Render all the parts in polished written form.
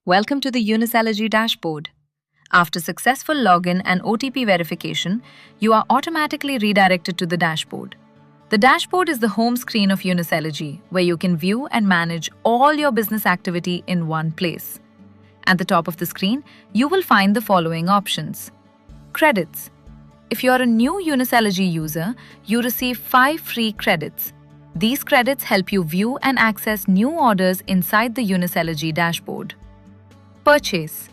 Welcome to the UniSellergy Dashboard. After successful login and OTP verification, you are automatically redirected to the dashboard. The dashboard is the home screen of UniSellergy, where you can view and manage all your business activity in one place. At the top of the screen, you will find the following options. Credits. If you are a new UniSellergy user, you receive 5 free credits. These credits help you view and access new orders inside the UniSellergy dashboard. Purchase.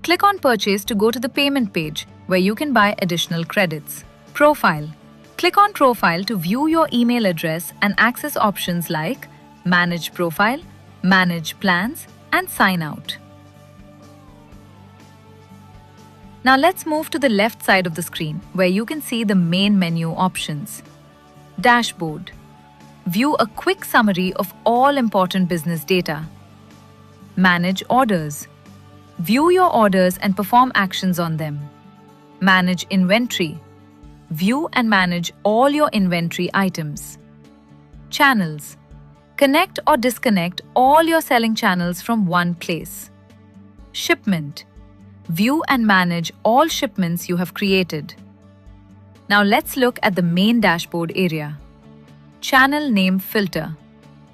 Click on Purchase to go to the payment page, where you can buy additional credits. Profile. Click on Profile to view your email address and access options like Manage Profile, Manage Plans, and Sign Out. Now let's move to the left side of the screen, where you can see the main menu options. Dashboard. View a quick summary of all important business data. Manage orders. View your orders and perform actions on them. Manage inventory. View and manage all your inventory items. Channels. Connect or disconnect all your selling channels from one place. Shipment. View and manage all shipments you have created. Now let's look at the main dashboard area. Channel Name Filter.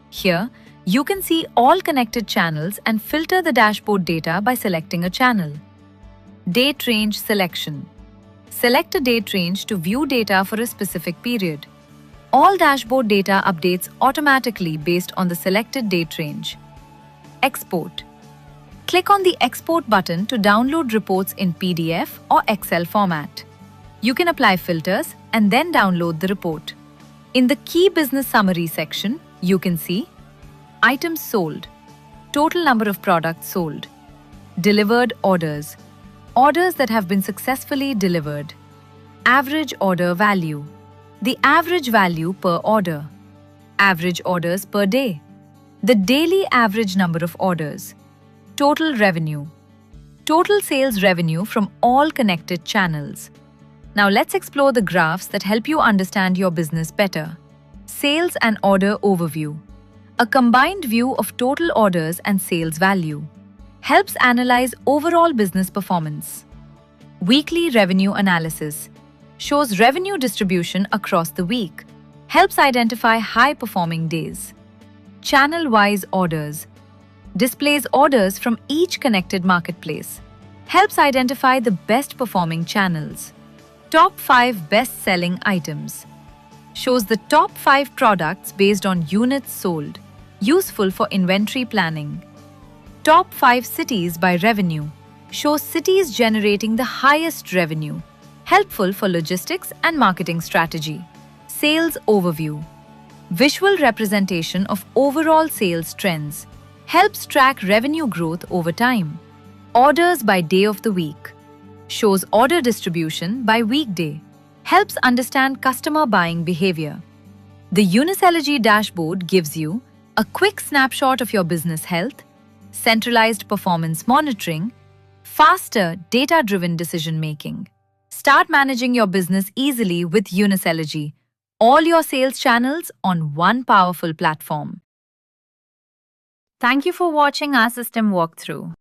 Here, you can see all connected channels and filter the dashboard data by selecting a channel. Date Range Selection. Select a date range to view data for a specific period. All dashboard data updates automatically based on the selected date range. Export. Click on the Export button to download reports in PDF or Excel format. You can apply filters and then download the report. In the Key Business Summary section, you can see Items sold, total number of products sold, delivered orders, orders that have been successfully delivered, average order value, the average value per order, average orders per day, the daily average number of orders, total revenue, total sales revenue from all connected channels. Now let's explore the graphs that help you understand your business better. Sales and Order Overview. A combined view of total orders and sales value. Helps analyze overall business performance. Weekly Revenue Analysis. Shows revenue distribution across the week. Helps identify high-performing days. Channel-wise orders. Displays orders from each connected marketplace. Helps identify the best-performing channels. Top 5 best-selling items. Shows the top 5 products based on units sold. Useful for inventory planning. Top 5 cities by revenue. Shows cities generating the highest revenue. Helpful for logistics and marketing strategy. Sales Overview. Visual representation of overall sales trends. Helps track revenue growth over time. Orders by day of the week. Shows order distribution by weekday. Helps understand customer buying behavior. The UniSellergy Dashboard gives you a quick snapshot of your business health, centralized performance monitoring, faster data-driven decision-making. Start managing your business easily with UniSellergy. All your sales channels on one powerful platform. Thank you for watching our system walkthrough.